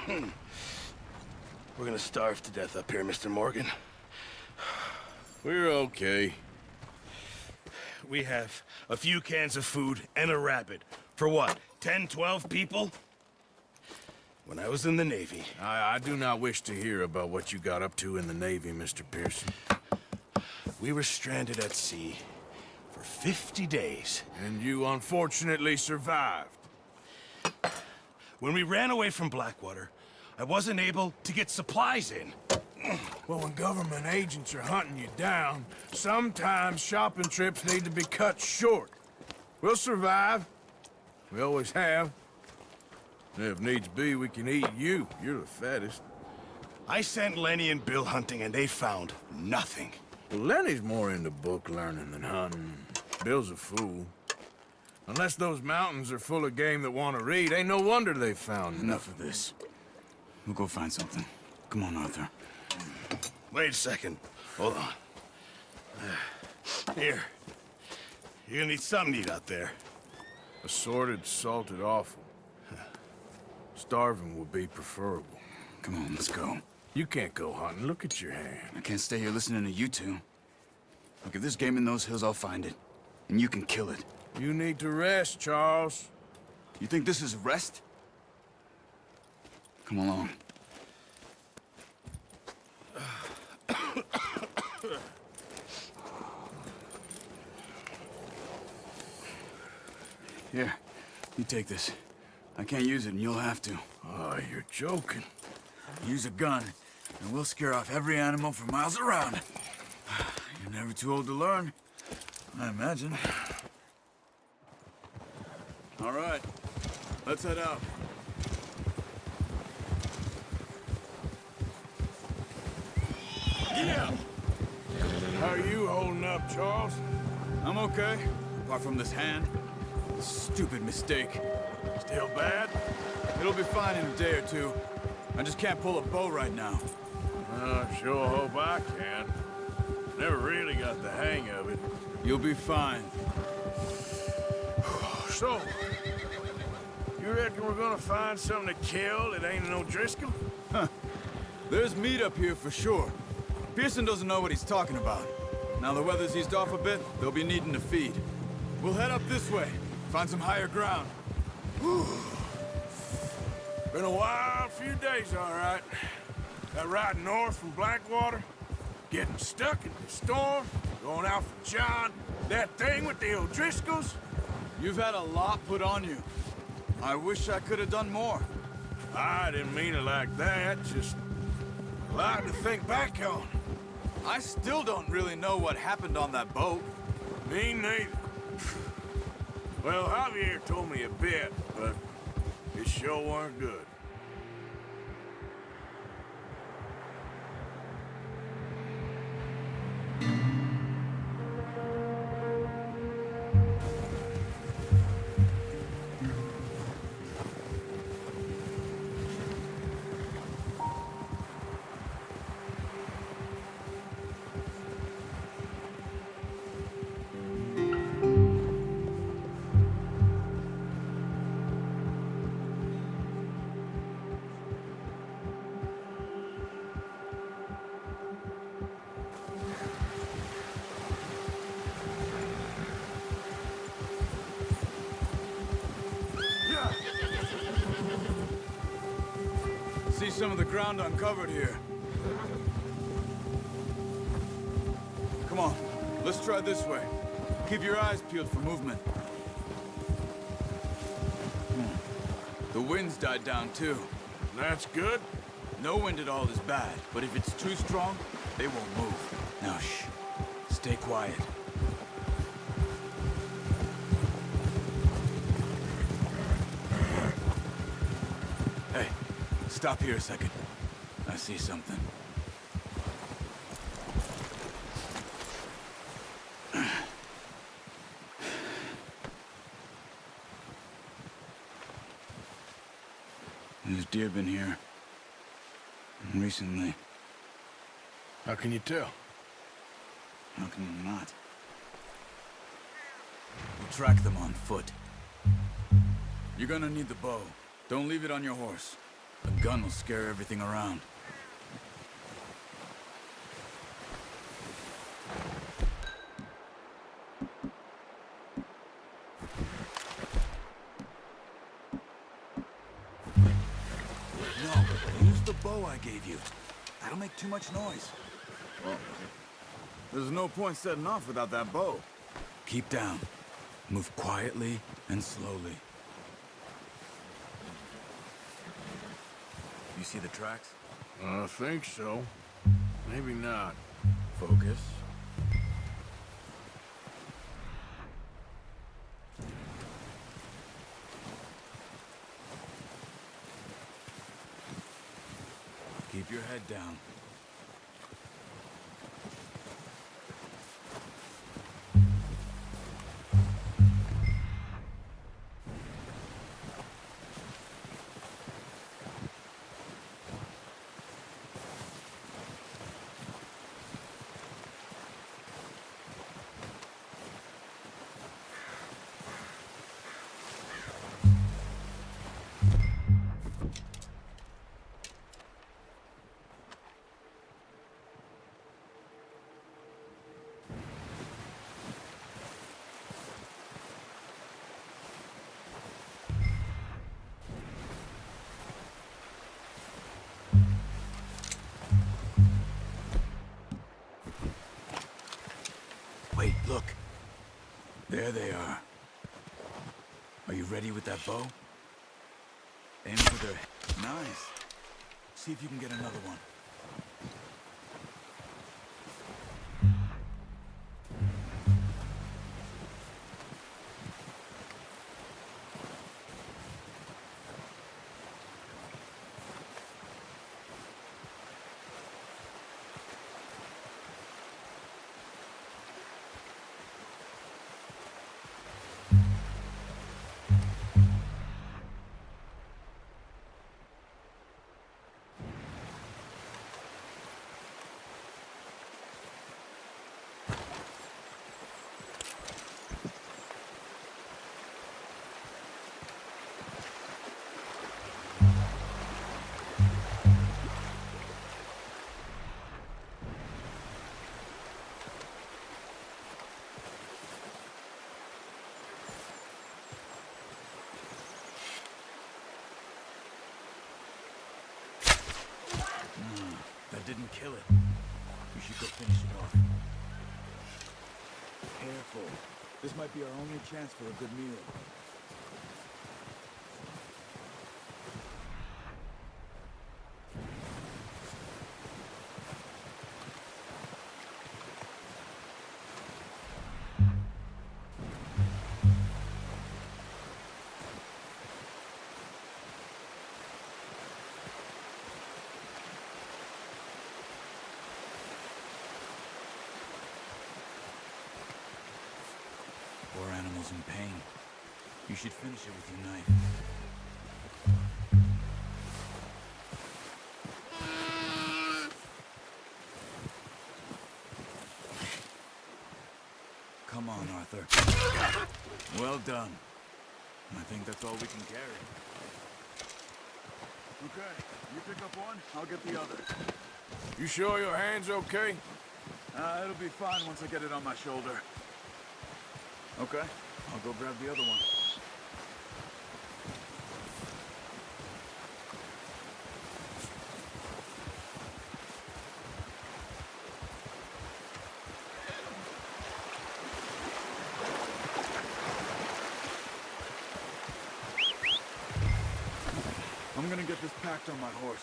We're gonna starve to death up here, Mr. Morgan. We're okay. We have a few cans of food and a rabbit. For what, 10, 12 people? When I was in the Navy... I do not wish to hear about what you got up to in the Navy, Mr. Pearson. We were stranded at sea for 50 days. And you unfortunately survived. When we ran away from Blackwater, I wasn't able to get supplies in. Well, when government agents are hunting you down, sometimes shopping trips need to be cut short. We'll survive. We always have. If needs be, we can eat you. You're the fattest. I sent Lenny and Bill hunting, and they found nothing. Well, Lenny's more into book learning than hunting. Bill's a fool. Unless those mountains are full of game that want to read, ain't no wonder they found Enough of this. We'll go find something. Come on, Arthur. Wait a second. Hold on. Here. You're gonna need something to eat out there. Assorted, salted offal. Starving would be preferable. Come on, let's go. You can't go hunting. Look at your hand. I can't stay here listening to you two. Look, if there's game in those hills, I'll find it. And you can kill it. You need to rest, Charles. You think this is rest? Come along. Here, you take this. I can't use it, and you'll have to. Oh, you're joking. Use a gun, and we'll scare off every animal for miles around. You're never too old to learn, I imagine. All right, let's head out. Yeah. How are you holding up, Charles? I'm okay, apart from this hand. This stupid mistake. Still bad? It'll be fine in a day or two. I just can't pull a bow right now. I sure hope I can. Never really got the hang of it. You'll be fine. So, you reckon we're gonna find something to kill that ain't no Driscoll? There's meat up here for sure. Pearson doesn't know what he's talking about. Now the weather's eased off a bit, they'll be needing to feed. We'll head up this way, find some higher ground. Been a wild few days, all right. That ride north from Blackwater, getting stuck in the storm, going out for John, that thing with the O'Driscolls. You've had a lot put on you. I wish I could have done more. I didn't mean it like that, just a lot to think back on. I still don't really know what happened on that boat. Me neither. Well, Javier told me a bit, but it sure weren't good. See some of the ground uncovered here. Come on, let's try this way. Keep your eyes peeled for movement. The wind's died down too. That's good. No wind at all is bad, but if it's too strong, they won't move. Now shh, stay quiet. Hey, stop here a second. I see something. There's deer been here. Recently. How can you tell? How can you not? We'll track them on foot. You're gonna need the bow. Don't leave it on your horse. A gun will scare everything around. No, use the bow I gave you. That'll make too much noise. Well, there's no point setting off without that bow. Keep down. Move quietly and slowly. You see the tracks? I think so. Maybe not. Focus. Keep your head down. Wait, look. There they are. Are you ready with that bow? Aim for their... Nice. See if you can get another one. That didn't kill it. We should go finish it off. Careful. This might be our only chance for a good meal. Poor animal's in pain. You should finish it with your knife. Come on, Arthur. Well done. I think that's all we can carry. Okay, you pick up one, I'll get the other. You sure your hand's okay? It'll be fine once I get it on my shoulder. Okay, I'll go grab the other one. I'm gonna get this packed on my horse.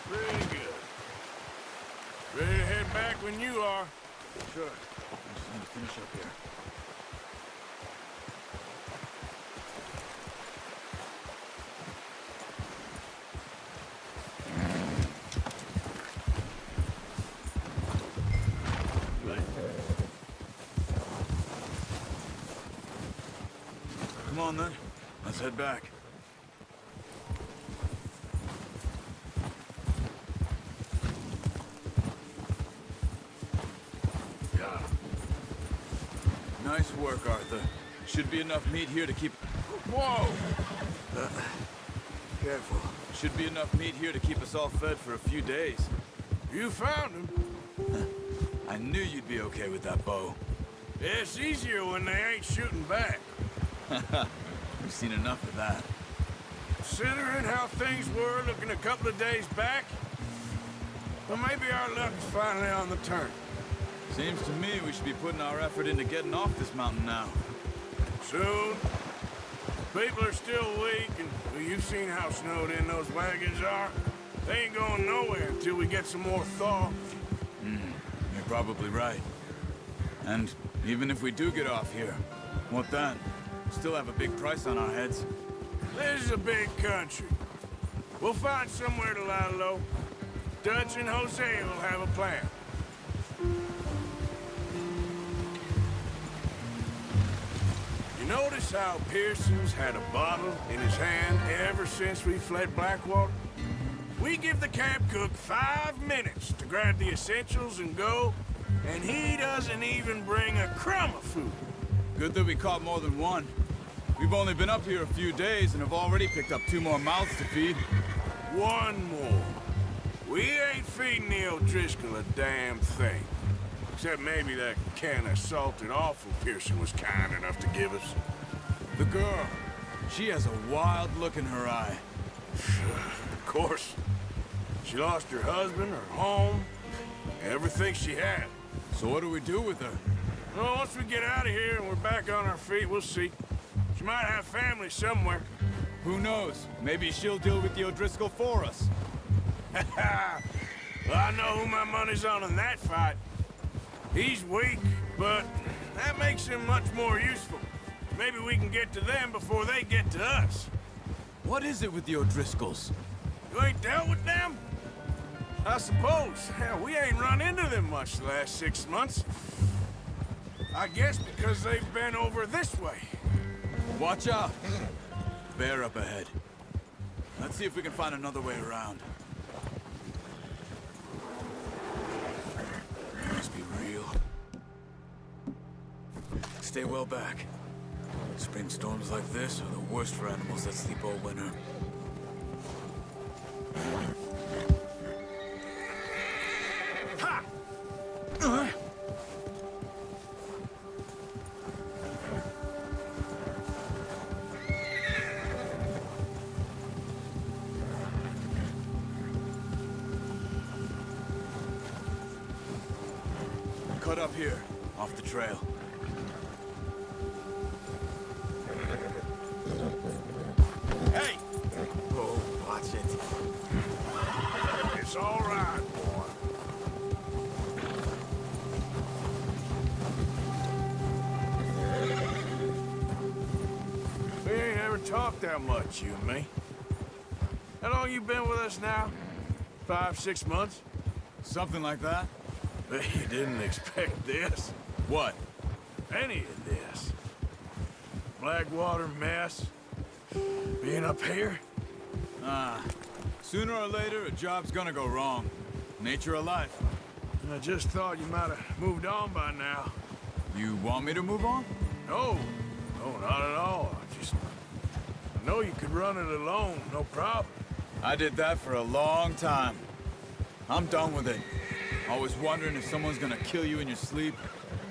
Pretty good. Ready to head back when you are. Sure. I just need to finish up here. Come on then. Let's head back. Nice work, Arthur. Should be enough meat here to keep... Whoa! Careful. Should be enough meat here to keep us all fed for a few days. You found him. I knew you'd be okay with that bow. It's easier when they ain't shooting back. We've seen enough of that. Considering how things were looking a couple of days back, well, maybe our luck is finally on the turn. Seems to me we should be putting our effort into getting off this mountain now. Soon. People are still weak, and well, you've seen how snowed in those wagons are. They ain't going nowhere until we get some more thaw. You're probably right. And even if we do get off here, what then? Still have a big price on our heads. This is a big country. We'll find somewhere to lie low. Dutch and Jose will have a plan. You notice how Pearson's had a bottle in his hand ever since we fled Blackwater? We give the camp cook 5 minutes to grab the essentials and go, and he doesn't even bring a crumb of food. Good that we caught more than one. We've only been up here a few days and have already picked up 2 more mouths to feed. 1 more. We ain't feeding the O'Driscoll a damn thing. Except maybe that can of salted offal Pearson was kind enough to give us. The girl, she has a wild look in her eye. Of course. She lost her husband, her home, everything she had. So what do we do with her? Well, once we get out of here and we're back on our feet, we'll see. She might have family somewhere. Who knows? Maybe she'll deal with the O'Driscoll for us. Well, I know who my money's on in that fight. He's weak, but that makes him much more useful. Maybe we can get to them before they get to us. What is it with the O'Driscolls? You ain't dealt with them? I suppose. Hell, we ain't run into them much the last 6 months. I guess because they've been over this way. Watch out! Bear up ahead. Let's see if we can find another way around. It must be real. Stay well back. Spring storms like this are the worst for animals that sleep all winter. Ha! Cut up here, off the trail. Hey! Oh, watch it. It's all right, boy. We ain't ever talked that much, you and me. How long you been with us now? 5, 6 months? Something like that? But you didn't expect this. What? Any of this. Blackwater mess. Being up here? Sooner or later, a job's gonna go wrong. Nature of life. I just thought you might have moved on by now. You want me to move on? No. No, not at all. I know you could run it alone, no problem. I did that for a long time. I'm done with it. Always wondering if someone's gonna kill you in your sleep.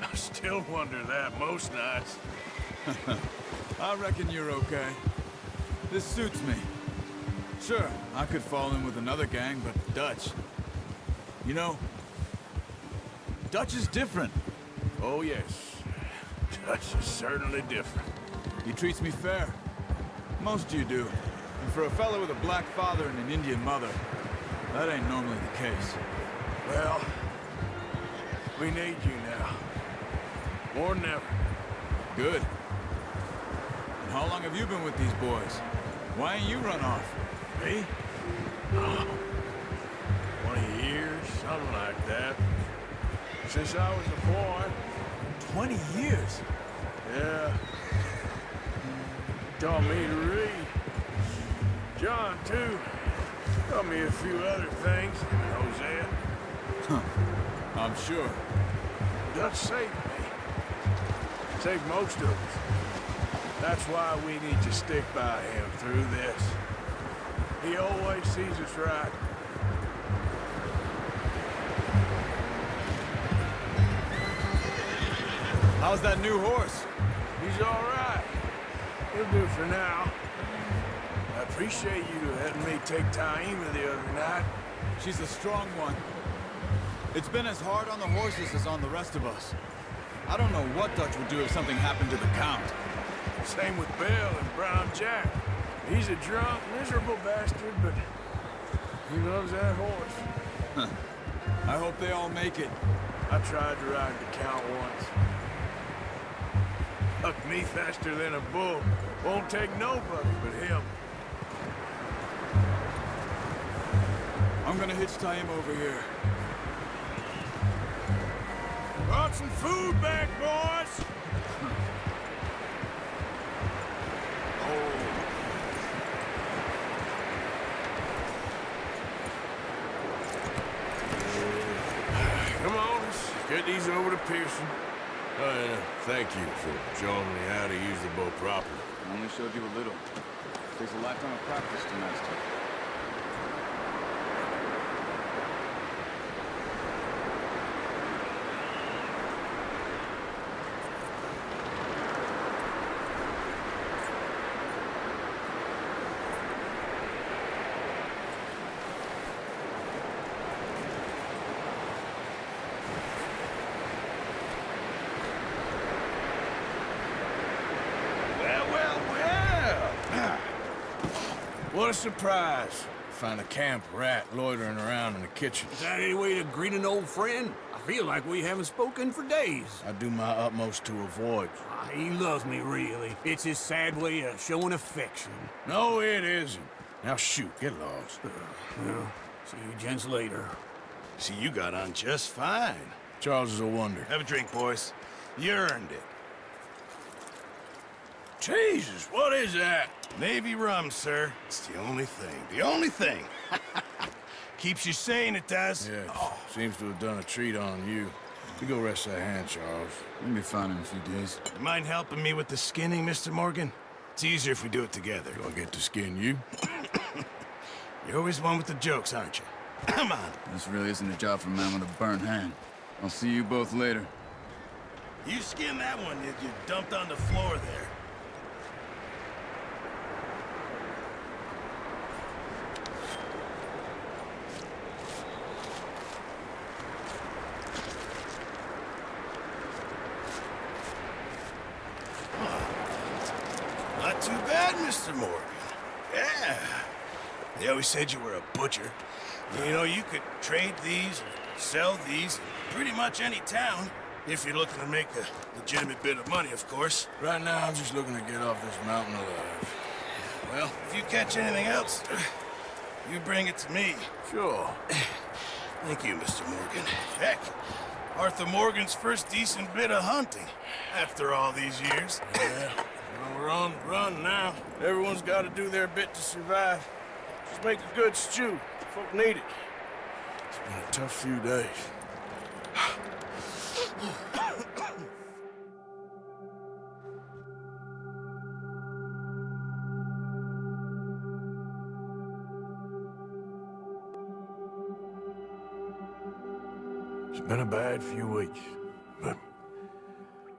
I still wonder that most nights. I reckon you're okay. This suits me. Sure, I could fall in with another gang, but Dutch... You know, Dutch is different. Oh, yes. Dutch is certainly different. He treats me fair. Most you do. And for a fellow with a black father and an Indian mother, that ain't normally the case. Well, we need you now. More than ever. Good. And how long have you been with these boys? Why ain't you run off? Me? Oh, 20 years, something like that. Since I was a boy. 20 years? Yeah. Taught me to read. John, too. Taught me a few other things. Hosea. I'm sure. Dutch saved me. Saved most of us. That's why we need to stick by him through this. He always sees us right. How's that new horse? He's all right. He'll do for now. I appreciate you letting me take Taima the other night. She's a strong one. It's been as hard on the horses as on the rest of us. I don't know what Dutch would do if something happened to the Count. Same with Bill and Brown Jack. He's a drunk, miserable bastard, but he loves that horse. I hope they all make it. I tried to ride the Count once. Hucked me faster than a bull. Won't take nobody but him. I'm gonna hitch Taima over here. Brought some food back, boys! Come on, let's get these over to Pearson. Thank you for showing me how to use the bow properly. I only showed you a little. Takes a lifetime of practice to master. What a surprise. Find a camp rat loitering around in the kitchen. Is that any way to greet an old friend? I feel like we haven't spoken for days. I do my utmost to avoid. He loves me, really. It's his sad way of showing affection. No, it isn't. Now shoot, get lost. Well, see you gents later. See, you got on just fine. Charles is a wonder. Have a drink, boys. You earned it. Jesus, what is that? Navy rum, sir. It's the only thing. The only thing. Keeps you sane, it does. Yeah, seems to have done a treat on you. You go rest that hand, Charles. We'll be fine in a few days. You mind helping me with the skinning, Mr. Morgan? It's easier if we do it together. Do I get to skin you? You're always one with the jokes, aren't you? Come on. This really isn't a job for a man with a burnt hand. I'll see you both later. You skinned that one you dumped on the floor there. Not too bad, Mr. Morgan. Yeah. They always said you were a butcher. You know, you could trade these, or sell these, in pretty much any town. If you're looking to make a legitimate bit of money, of course. Right now, I'm just looking to get off this mountain alive. Well, if you catch anything else, you bring it to me. Sure. Thank you, Mr. Morgan. Heck, Arthur Morgan's first decent bit of hunting after all these years. Yeah. Well, we're on the run now. Everyone's got to do their bit to survive. Just make a good stew. Folk need it. It's been a tough few days. It's been a bad few weeks, but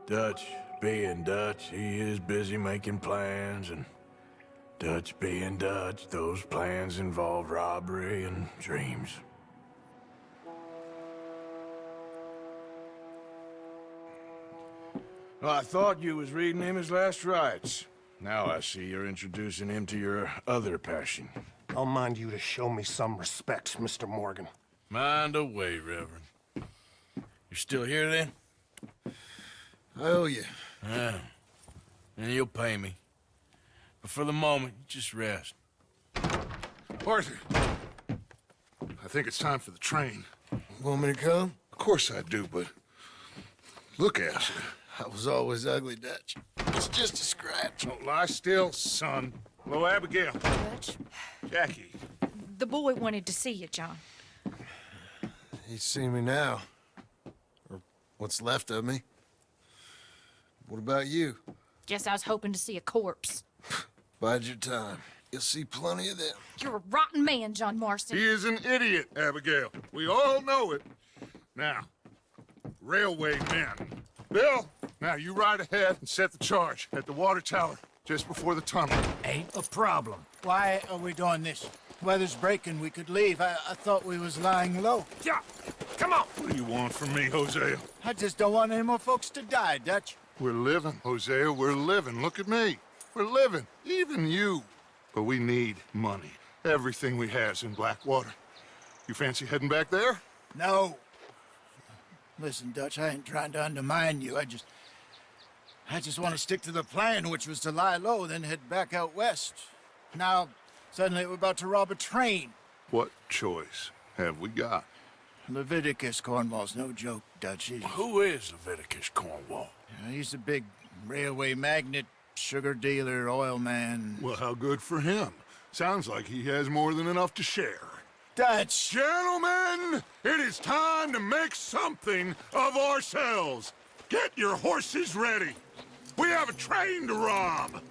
Dutch being Dutch, he is busy making plans, and Dutch being Dutch, those plans involve robbery and dreams. Well, I thought you was reading him his last rites. Now I see you're introducing him to your other passion. I'll mind you to show me some respect, Mr. Morgan. Mind away, Reverend. You're still here, then? I owe you. Yeah. And you'll pay me. But for the moment, just rest. Arthur, I think it's time for the train. Want me to come? Of course I do, but look at you. I was always ugly, Dutch. It's just a scratch. Don't lie still, son. Hello, Abigail. Dutch, Jackie. the boy wanted to see you, John. He's seen me now. Or what's left of me. What about you? Guess I was hoping to see a corpse. Bide your time. You'll see plenty of them. You're a rotten man, John Marston. He is an idiot, Abigail. We all know it. Now, railway men. Bill, now you ride ahead and set the charge at the water tower just before the tunnel. Ain't a problem. Why are we doing this? Weather's breaking, we could leave. I thought we was lying low. Yeah, come on. What do you want from me, Hosea? I just don't want any more folks to die, Dutch. We're living, Hosea, we're living. Look at me. We're living, even you. But we need money. Everything we has in Blackwater. You fancy heading back there? No. Listen, Dutch, I ain't trying to undermine you. I just want to stick to the plan, which was to lie low, then head back out west. Now, suddenly we're about to rob a train. What choice have we got? Leviticus Cornwall's no joke, Dutch. Who is Leviticus Cornwall? He's a big railway magnate, sugar dealer, oil man. Well, how good for him. Sounds like he has more than enough to share. Dutch! Gentlemen, it is time to make something of ourselves. Get your horses ready. We have a train to rob.